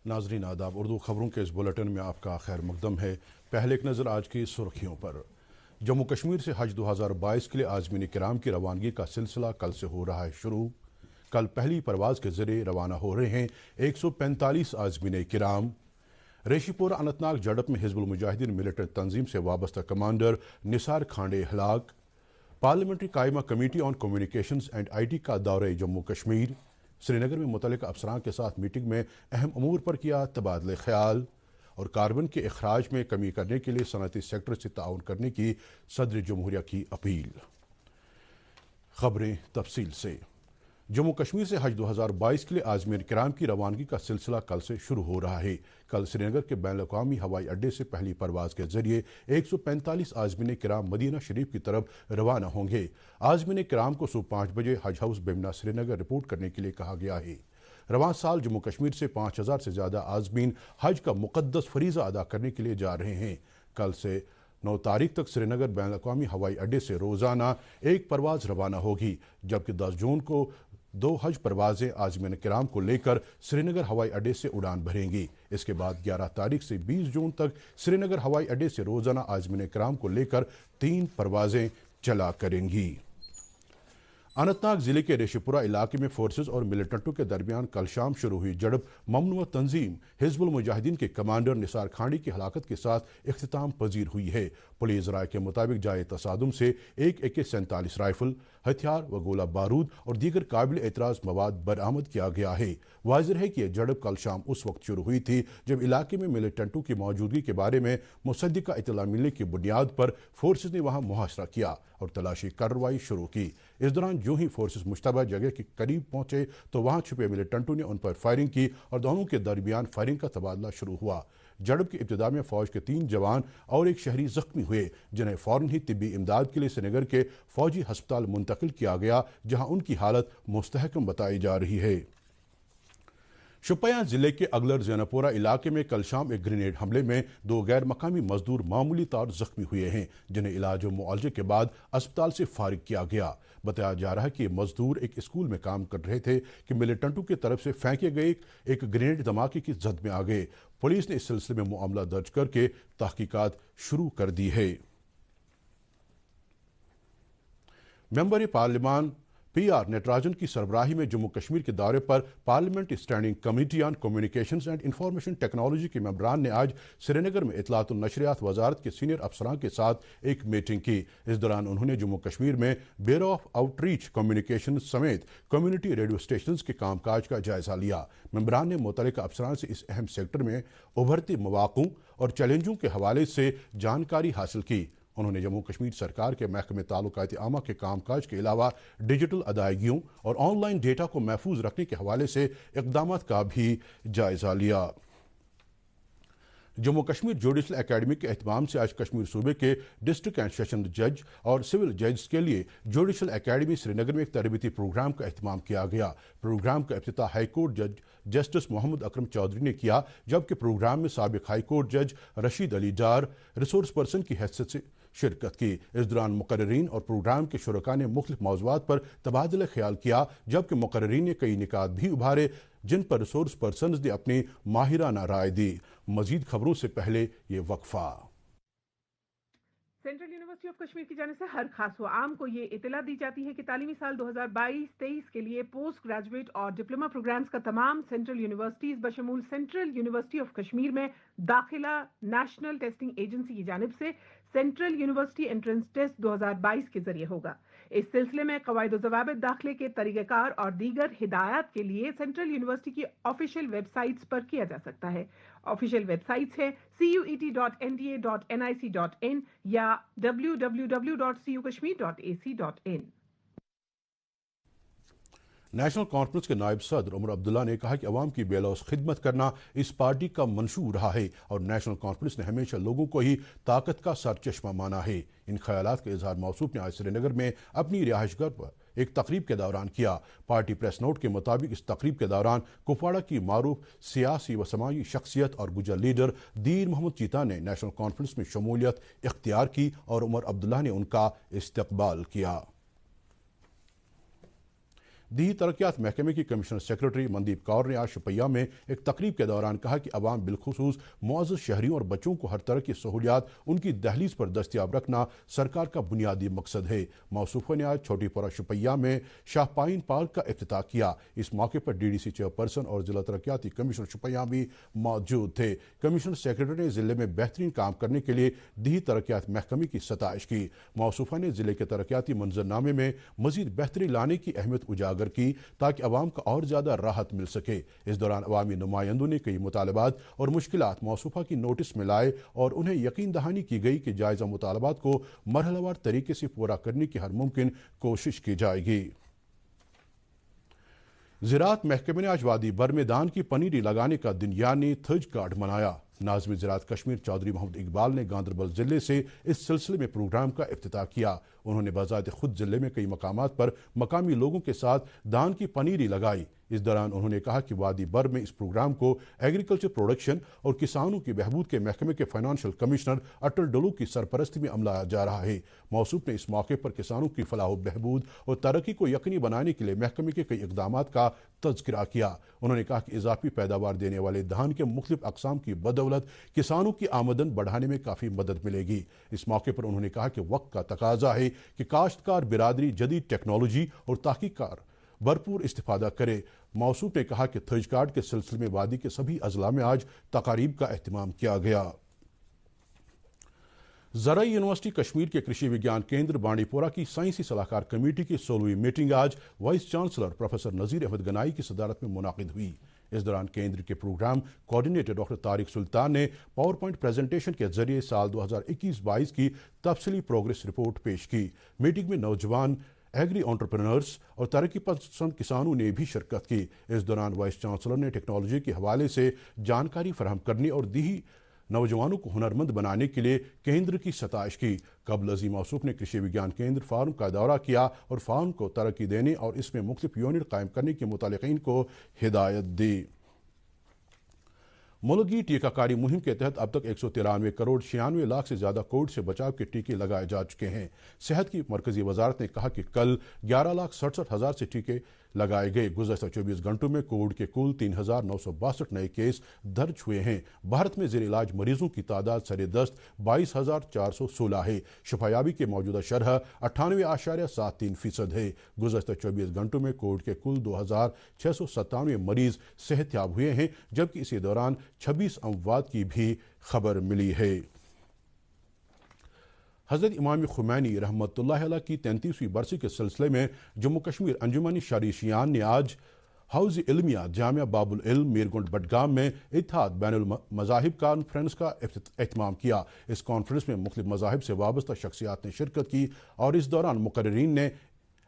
ناظرین آداب، اردو خبروں کے اس بلیٹن میں آپ کا خیر مقدم ہے۔ پہلے ایک نظر آج کی سرخیوں پر۔ جموں کشمیر سے حج 2022 کے لیے عازمین کرام کی روانگی کا سلسلہ کل سے ہو رہا ہے شروع۔ کل پہلی پرواز کے ذریعے روانہ ہو رہے ہیں 145 عازمین کرام۔ ریشی پورہ اننت ناگ جھڑپ میں حزب المجاہدین ملیٹنٹ تنظیم سے وابستہ کمانڈر نثار کھانڈے ہلاک۔ پارلیمنٹری قائمہ committee on communications and I T کا دورہ جموں کشمیر۔ سری نگر میں متعلقہ افسران کے ساتھ میٹنگ میں اہم امور پر کیا تبادلہ خیال۔ اور کاربن کے اخراج میں کمی کرنے کے لیے صنعتی سیکٹر سے تعاون کرنے کی صدر جمہوریہ کی اپیل۔ خبریں تفصیل سے۔ جموں کشمیر سے حج 2022 کے لیے عازمین کرام کی روانگی کا سلسلہ کل سے شروع ہو رہا ہے۔ کل سری نگر کے بین الاقوامی ہوائی اڈے سے پہلی پرواز کے ذریعے 145 عازمین کرام مدینہ شریف کی طرف روانہ ہوں گے۔ عازمین کرام کو صبح 5 بجے حج ہاؤس بیمنا سری نگر رپورٹ کرنے کے لیے کہا گیا ہے۔ رواں سال جموں کشمیر سے 5000 سے زیادہ عازمین حج کا مقدس فریضہ ادا کرنے کے لیے جا رہے ہیں۔ کل سے 9 تاریخ تک سری نگر بین الاقوامی ہوائی اڈے سے روزانہ ایک پرواز روانہ ہوگی، جبکہ 10 جون کو 2 حج پروازیں عازمین کرام کو لے کر سری نگر ہوائی اڈے سے اڑان بھریں گی۔ اس کے بعد 11 تاریخ سے 20 جون تک سری نگر ہوائی اڈے سے روزانہ عازمین کرام کو لے کر 3 پروازیں چلا کریں گی۔ اننت ناگ ضلع کے ریشی پورہ علاقے میں فورسز اور ملیٹنٹوں کے درمیان کل شام شروع ہوئی جھڑپ ممنوعہ تنظیم حزب المجاہدین کے کمانڈر نثار کھانڈی کی ہلاکت کے ساتھ اختتام پذیر ہوئی ہے۔ پولیس رائے کے مطابق جائے تصادم سے ایک AK-47 رائفل، ہتھیار و گولہ بارود اور دیگر قابل اعتراض مواد برآمد کیا گیا ہے۔ واضح ہے کہ یہ جھڑپ کل شام اس وقت شروع ہوئی تھی جب علاقے میں ملیٹنٹوں کی موجودگی کے بارے میں مصدقہ اطلاع ملنے کی بنیاد پر فورسز نے وہاں محاصرہ کیا اور تلاشی کارروائی شروع کی۔ اس دوران جو ہی فورسز مشتبہ جگہ کے قریب پہنچے تو وہاں چھپے ملیٹنٹوں نے ان پر فائرنگ کی اور دونوں کے درمیان فائرنگ کا تبادلہ شروع ہوا۔ جھڑپ کی ابتدا میں فوج کے 3 جوان اور ایک شہری زخمی ہوئے، جنہیں فوراً ہی طبی امداد کے لیے سری نگر کے فوجی ہسپتال منتقل کیا گیا، جہاں ان کی حالت مستحکم بتائی جا رہی ہے۔ شوپیاں ضلع کے اگلر زینپورہ علاقے میں کل شام ایک گرینیڈ حملے میں 2 غیر مقامی مزدور معمولی طور زخمی ہوئے ہیں، جنہیں علاج و معالجے کے بعد اسپتال سے فارغ کیا گیا۔ بتایا جا رہا ہے کہ یہ مزدور ایک اسکول میں کام کر رہے تھے کہ ملیٹنٹوں کی طرف سے پھینکے گئے ایک گرینیڈ دھماکے کی زد میں آ گئے۔ پولیس نے اس سلسلے میں معاملہ درج کر کے تحقیقات شروع کر دی ہے۔ ممبر پارلیمان PR نٹراجن کی سربراہی میں جموں کشمیر کے دورے پر parliament standing committee on communications and information technology کے ممبران نے آج سری نگر میں اطلاعات و نشریات وزارت کے سینئر افسران کے ساتھ ایک میٹنگ کی۔ اس دوران انہوں نے جموں کشمیر میں bureau of out reach communications سمیت کمیونٹی ریڈیو اسٹیشنز کے کام کاج کا جائزہ لیا۔ ممبران نے متعلقہ افسران سے اس اہم سیکٹر میں ابھرتے مواقع اور چیلنجوں کے حوالے سے جانکاری حاصل کی۔ انہوں نے جموں کشمیر سرکار کے محکمہ تعلقات عامہ کے کام کاج کے علاوہ ڈیجیٹل ادائیگیوں اور آن لائن ڈیٹا کو محفوظ رکھنے کے حوالے سے اقدامات کا بھی جائزہ لیا۔ جموں کشمیر جوڈیشل اکیڈمی کے اہتمام سے آج کشمیر صوبے کے ڈسٹرکٹ اینڈ سیشن جج اور سول ججز کے لیے جوڈیشل اکیڈمی سری نگر میں ایک تربیتی پروگرام کا اہتمام کیا گیا۔ پروگرام کا افتتاح ہائی کورٹ جج جسٹس محمد اکرم چودھری نے کیا، جبکہ پروگرام میں سابق ہائی کورٹ جج رشید علی ڈار ریسورس پرسن کی حیثیت سے شرکت کی۔ اس دوران مقررین اور پروگرام کے شرکاء نے مختلف موضوعات پر تبادلہ خیال کیا، جبکہ مقررین نے کئی نکات بھی ابھارے جن پر ریسورس پرسنز نے اپنی ماہرانہ رائے دی۔ مزید خبروں سے پہلے یہ وقفہ۔ سینٹرل یونیورسٹی آف کشمیر کی جانب سے ہر خاص و عام کو یہ اطلاع دی جاتی ہے کہ تعلیمی سال 2022-23 کے لیے پوسٹ گریجویٹ اور ڈپلوما پروگرامز کا تمام سینٹرل یونیورسٹیز بشمول سینٹرل یونیورسٹی آف کشمیر میں داخلہ نیشنل ٹیسٹنگ ایجنسی کی جانب سے سینٹرل یونیورسٹی انٹرنس ٹیسٹ 2022 کے ذریعے ہوگا۔ اس سلسلے میں قواعد و ضوابط، داخلے کے طریقہ کار اور دیگر ہدایات کے لیے سینٹرل یونیورسٹی کی آفیشیل ویب سائٹس پر کیا جا سکتا ہے۔ آفیشیل ویب سائٹس ہیں CUET.NDA.nic.in یا www.cukashmir.ac.in۔ نیشنل کانفرنس کے نائب صدر عمر عبداللہ نے کہا کہ عوام کی بے لوث خدمت کرنا اس پارٹی کا منشور رہا ہے اور نیشنل کانفرنس نے ہمیشہ لوگوں کو ہی طاقت کا سرچشمہ مانا ہے۔ ان خیالات کا اظہار موصوف نے آج سری نگر میں اپنی رہائش گاہ پر ایک تقریب کے دوران کیا۔ پارٹی پریس نوٹ کے مطابق اس تقریب کے دوران کپواڑہ کی معروف سیاسی و سماجی شخصیت اور گجر لیڈر دیر محمد چیتا نے نیشنل کانفرنس میں شمولیت اختیار کی اور عمر عبداللہ نے ان کا استقبال کیا۔ دیہی ترقیات محکمے کی کمشنر سیکرٹری مندیپ کور نے آج شپیہ میں ایک تقریب کے دوران کہا کہ عوام بالخصوص معزز شہریوں اور بچوں کو ہر طرح کی سہولیات ان کی دہلیز پر دستیاب رکھنا سرکار کا بنیادی مقصد ہے۔ موصوفہ نے آج چھوٹی پورہ شپیہ میں شاہ پائن پارک کا افتتاح کیا۔ اس موقع پر ڈی ڈی سی چیئرپرسن اور ضلع ترقیاتی کمشنر شپیہ بھی موجود تھے۔ کمشنر سیکرٹری نے ضلع میں بہترین کام کرنے کے لیے دیہی ترقیات محکمے کی ستائش کی۔ موصوفہ نے ضلع کے ترقیاتی منظرنامے میں مزید بہتری لانے کی اہمیت اجاگر کی تاکہ عوام کو اور زیادہ راحت مل سکے۔ اس دوران عوامی نمائندوں نے کئی مطالبات اور مشکلات موصوفہ کی نوٹس میں لائے اور انہیں یقین دہانی کی گئی کہ جائزہ مطالبات کو مرحلہ وار طریقے سے پورا کرنے کی ہر ممکن کوشش کی جائے گی۔ زراعت محکمے نے آج وادی بر میں دان کی پنیری لگانے کا دن یعنی تھج کارڈ منایا۔ ناظم زراعت کشمیر چودھری محمد اقبال نے گاندربل ضلع سے اس سلسلے میں پروگرام کا افتتاح کیا۔ انہوں نے بذات خود ضلع میں کئی مقامات پر مقامی لوگوں کے ساتھ دان کی پنیری لگائی۔ اس دوران انہوں نے کہا کہ وادی بر میں اس پروگرام کو ایگریکلچر پروڈکشن اور کسانوں کی بہبود کے محکمے کے فائنانشل کمشنر اٹل ڈولو کی سرپرستی میں عملایا جا رہا ہے۔ موصوف نے اس موقع پر کسانوں کی فلاح و بہبود اور ترقی کو یقینی بنانے کے لیے محکمے کے کئی اقدامات کا تذکرہ کیا۔ انہوں نے کہا کہ اضافی پیداوار دینے والے دھان کے مختلف اقسام کی بدولت کسانوں کی آمدن بڑھانے میں کافی مدد ملے گی۔ اس موقع پر انہوں نے کہا کہ وقت کا تقاضا ہے کہ کاشتکار برادری جدید ٹیکنالوجی اور تحقیق کا بھرپور استفادہ کرے۔ موصوف نے کہا کہ تھج کارڈ کے سلسلے میں وادی کے سبھی اضلاع میں آج تقاریب کا اہتمام کیا گیا۔ زرعی یونیورسٹی کشمیر کے کرشی وگیان کیندر بانڈی پورہ کی سائنسی صلاحکار کمیٹی کی 16ویں میٹنگ آج vice chancellor professor Nazir Ahmad Ganai کی صدارت میں منعقد ہوئی۔ اس دوران کیندر کے programme coordinator doctor Tariq Sultan نے پاور پوائنٹ پریزنٹیشن کے ذریعے سال 2021-22 کی تفصیلی پروگریس رپورٹ پیش کی۔ میٹنگ میں نوجوان ایگری انٹرپرینرز اور ترقی پسند کسانوں نے بھی شرکت کی۔ اس دوران وائس چانسلر نے ٹیکنالوجی کے حوالے سے جانکاری فراہم کرنے اور دیہی نوجوانوں کو ہنرمند بنانے کے لیے کیندر کی ستائش کی۔ قبل ازیں موصوف نے کرشی وگیان کیندر فارم کا دورہ کیا اور فارم کو ترقی دینے اور اس میں مختلف یونٹ قائم کرنے کے متعلقین کو ہدایت دی۔ ملکی ٹیکہ کاری مہم کے تحت اب تک 193 کروڑ 96 لاکھ سے زیادہ کووڈ سے بچاؤ کے ٹیکے لگائے جا چکے ہیں۔ صحت کی مرکزی وزارت نے کہا کہ کل 11,67,000 سے ٹیکے لگائے گئے۔ گزشتہ 24 گھنٹوں میں کووڈ کے کل 3,962 نئے کیس درج ہوئے ہیں۔ بھارت میں زیر علاج مریضوں کی تعداد سر دست 22,416 ہے۔ شفا یابی کے موجودہ شرح 98.73% ہے۔ گزشتہ 24 گھنٹوں میں کووڈ کے کل 2,697 مریض صحت یاب ہوئے ہیں، جبکہ اسی دوران 26 اموات کی بھی خبر ملی ہے۔ حضرت امام خمینی رحمۃ اللہ علیہ کی 33ویں برسی کے سلسلے میں جموں کشمیر انجمن شریشیان نے آج حوض علمیہ جامعہ باب العلم میرگنڈ بڈگام میں اتحاد بین المذاہب کانفرنس کا اہتمام کیا۔ اس کانفرنس میں مختلف مذاہب سے وابستہ شخصیات نے شرکت کی اور اس دوران مقررین نے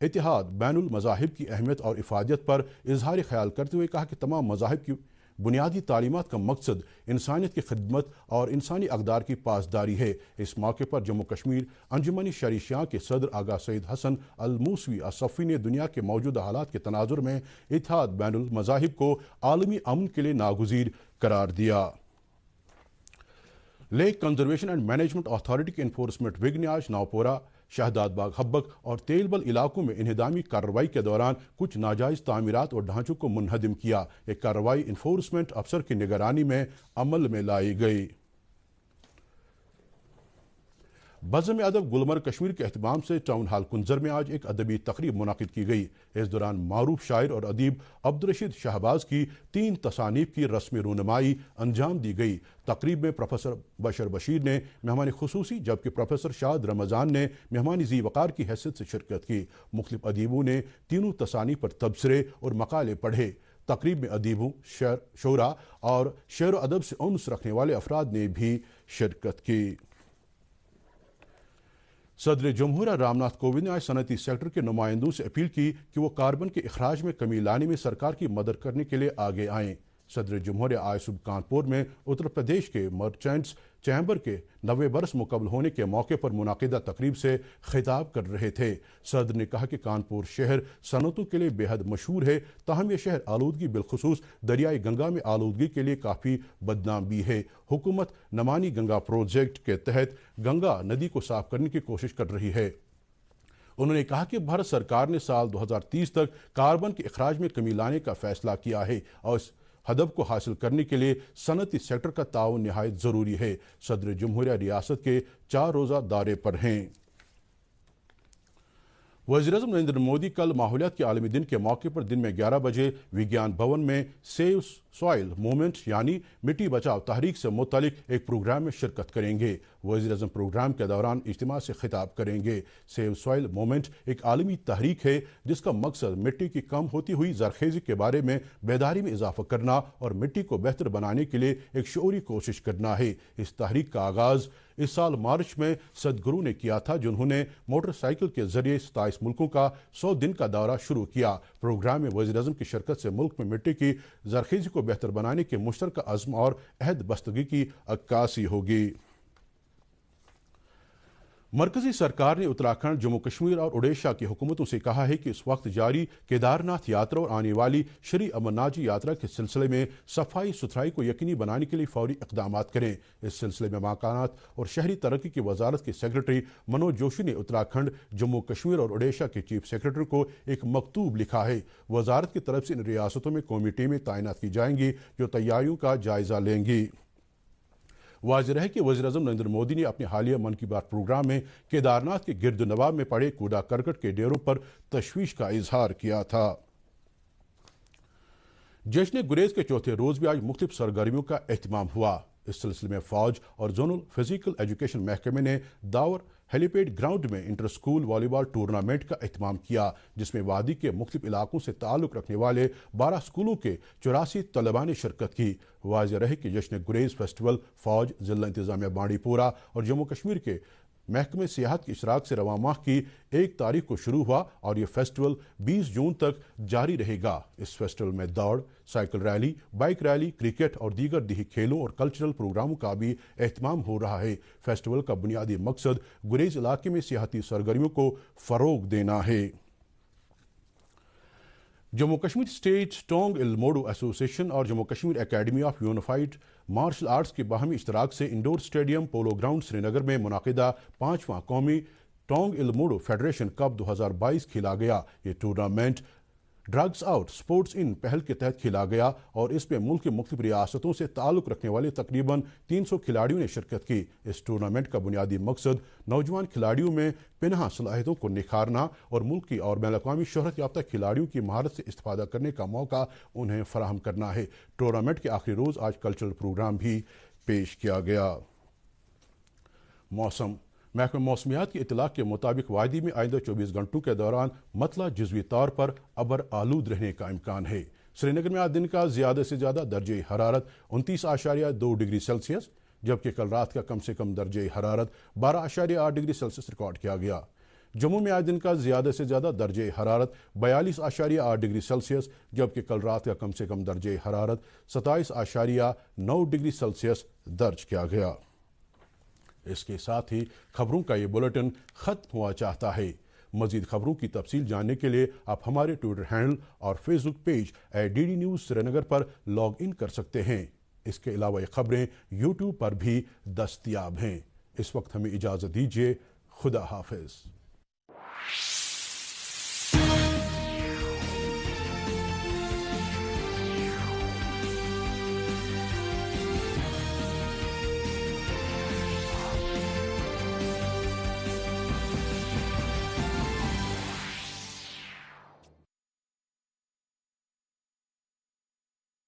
اتحاد بین المذاہب کی اہمیت اور افادیت پر اظہار خیال کرتے ہوئے کہا کہ تمام مذاہب کی بنیادی تعلیمات کا مقصد انسانیت کی خدمت اور انسانی اقدار کی پاسداری ہے۔ اس موقع پر جموں کشمیر انجمن شریشیاں کے صدر آغا سید حسن الموسوی الصفی نے دنیا کے موجودہ حالات کے تناظر میں اتحاد بین المذاہب کو عالمی امن کے لیے ناگزیر قرار دیا۔ Lake conservation and management authority کے انفورسمنٹ ونگ نے آج نوپورہ، شہداد باغ حبک اور تیل بل علاقوں میں انہدامی کارروائی کے دوران کچھ ناجائز تعمیرات اور ڈھانچوں کو منہدم کیا۔ یہ کارروائی انفورسمنٹ افسر کی نگرانی میں عمل میں لائی گئی۔ بزم ادب گلمرگ کشمیر کے اہتمام سے ٹاؤن ہال کنزر میں آج ایک ادبی تقریب منعقد کی گئی۔ اس دوران معروف شاعر اور ادیب عبدالرشید شہباز کی 3 تصانیف کی رسم رونمائی انجام دی گئی۔ تقریب میں پروفیسر بشر بشیر نے مہمان خصوصی جبکہ پروفیسر شاد رمضان نے مہمان ذی وقار کی حیثیت سے شرکت کی۔ مختلف ادیبوں نے تینوں تصانیف پر تبصرے اور مقالے پڑھے۔ تقریب میں ادیبوں، شعراء اور شعر و ادب سے انس رکھنے والے افراد نے بھی شرکت کی۔ صدر جمہوریہ رام ناتھ کووند نے آج صنعتی سیکٹر کے نمائندوں سے اپیل کی کہ وہ کاربن کے اخراج میں کمی لانے میں سرکار کی مدد کرنے کے لیے آگے آئیں۔ صدر جمہوریہ آج صبح کانپور میں اتر پردیش کے مرچنٹس چیمبر کے 90 برس مکمل ہونے کے موقع پر منعقدہ تقریب سے خطاب کر رہے تھے۔ صدر نے کہا کہ کانپور شہر صنعتوں کے لیے بے حد مشہور ہے، تاہم یہ شہر آلودگی بالخصوص دریائے گنگا میں آلودگی کے لیے کافی بدنام بھی ہے۔ حکومت نمانی گنگا پروجیکٹ کے تحت گنگا ندی کو صاف کرنے کی کوشش کر رہی ہے۔ انہوں نے کہا کہ بھارت سرکار نے سال 2030 تک کاربن کے اخراج میں کمی لانے کا فیصلہ کیا ہے اور اس ہدف کو حاصل کرنے کے لیے صنعتی سیکٹر کا تعاون نہایت ضروری ہے۔ صدر جمہوریہ ریاست کے 4 روزہ دورے پر ہیں۔ وزیراعظم نریندر مودی کل ماحولیات کے عالمی دن کے موقع پر دن میں 11 بجے وگیان بھون میں سیو سوائل موومنٹ یعنی مٹی بچاؤ تحریک سے متعلق ایک پروگرام میں شرکت کریں گے۔ وزیراعظم پروگرام کے دوران اجتماع سے خطاب کریں گے۔ سیو سوائل موومنٹ ایک عالمی تحریک ہے جس کا مقصد مٹی کی کم ہوتی ہوئی زرخیزی کے بارے میں بیداری میں اضافہ کرنا اور مٹی کو بہتر بنانے کے لیے ایک شعوری کوشش کرنا ہے۔ اس تحریک کا آغاز اس سال مارچ میں سدگرو نے کیا تھا جنہوں نے موٹر سائیکل کے ذریعے 27 ملکوں کا 100 دن کا دورہ شروع کیا۔ پروگرام میں وزیراعظم کی شرکت سے ملک میں مٹی کی زرخیزی کو بہتر بنانے کے مشترکہ عزم اور عہد بستگی کی عکاسی ہوگی۔ مرکزی سرکار نے اتراکھنڈ، جموں کشمیر اور اوڈیشہ کی حکومتوں سے کہا ہے کہ اس وقت جاری کیدارناتھ یاترا اور آنے والی شری امرناتھ جی یاترا کے سلسلے میں صفائی ستھرائی کو یقینی بنانے کے لیے فوری اقدامات کریں۔ اس سلسلے میں مکانات اور شہری ترقی کی وزارت کے سیکرٹری منوج جوشی نے اتراکھنڈ، جموں کشمیر اور اوڈیشہ کے چیف سیکرٹری کو ایک مکتوب لکھا ہے۔ وزارت کی طرف سے ان ریاستوں میں قومی ٹیمیں تعینات کی جائیں گی جو تیاریوں کا جائزہ لیں گی۔ واضح ہے کہ وزیراعظم نریندر مودی نے اپنے حالیہ من کی بات پروگرام میں کیدارناتھ کے گرد نواح میں پڑے کوڑا کرکٹ کے ڈھیروں پر تشویش کا اظہار کیا تھا۔ جشن گریز کے چوتھے روز بھی آج مختلف سرگرمیوں کا اہتمام ہوا۔ اس سلسلے میں فوج اور زونل فزیکل ایجوکیشن محکمے نے داور ہیلی پیڈ گراؤنڈ میں انٹر سکول والی بال ٹورنامنٹ کا اہتمام کیا جس میں وادی کے مختلف علاقوں سے تعلق رکھنے والے 12 سکولوں کے 84 طلباء نے شرکت کی۔ واضح رہے کہ جشن گریز فیسٹیول فوج، ضلع انتظامیہ بانڈی پورہ اور جموں کشمیر کے محکمہ سیاحت کے اشراک سے رواں ماہ کی 1 تاریخ کو شروع ہوا اور یہ فیسٹیول 20 جون تک جاری رہے گا۔ اس فیسٹیول میں دوڑ، cycle rally, bike rally, cricket اور دیگر دیہی کھیلوں اور کلچرل پروگراموں کا بھی اہتمام ہو رہا ہے۔ فیسٹیول کا بنیادی مقصد گریز علاقے میں سیاحتی سرگرمیوں کو فروغ دینا ہے۔ جموں کشمیر اسٹیٹ ٹونگ الموڈو ایسوسی ایشن اور Jammu Kashmir academy of unified martial arts کے باہمی اشتراک سے indoor stadium polo ground Srinagar میں منعقدہ 5واں قومی ٹونگ الموڈو فیڈریشن کپ 2022 کھیلا گیا۔ یہ ٹورنامنٹ ڈرگز آؤٹ اسپورٹس ان پہل کے تحت کھیلا گیا اور اس میں ملک کی مختلف ریاستوں سے تعلق رکھنے والے تقریباً 300 کھلاڑیوں نے شرکت کی۔ اس ٹورنامنٹ کا بنیادی مقصد نوجوان کھلاڑیوں میں پنہاں صلاحیتوں کو نکھارنا اور ملکی اور بین الاقوامی شہرت یافتہ کھلاڑیوں کی مہارت سے استفادہ کرنے کا موقع انہیں فراہم کرنا ہے۔ ٹورنامنٹ کے آخری روز آج کلچرل پروگرام بھی پیش کیا گیا۔ موسم محکمہ موسمیات کی اطلاع کے مطابق وادی میں آئندہ 24 گھنٹوں کے دوران مطلع جزوی طور پر ابر آلود رہنے کا امکان ہے۔ سری نگر میں آج دن کا زیادہ سے زیادہ درجہ حرارت 29.2 ڈگری سیلسیس جبکہ کل رات کا کم سے کم درجہ حرارت 12.8 ڈگری سیلسیس ریکارڈ کیا گیا۔ جموں میں آج دن کا زیادہ سے زیادہ درجہ حرارت 42.8 ڈگری سیلسیس جبکہ کل رات کا کم سے کم درجہ حرارت 27.9 ڈگری سیلسیس درج کیا گیا۔ اس کے ساتھ ہی خبروں کا یہ بلیٹن ختم ہوا چاہتا ہے۔ مزید خبروں کی تفصیل جاننے کے لیے آپ ہمارے ٹویٹر ہینڈل اور Facebook page @DD News Srinagar پر لاگ ان کر سکتے ہیں۔ اس کے علاوہ یہ خبریں یوٹیوب پر بھی دستیاب ہیں۔ اس وقت ہمیں اجازت دیجیے۔ خدا حافظ۔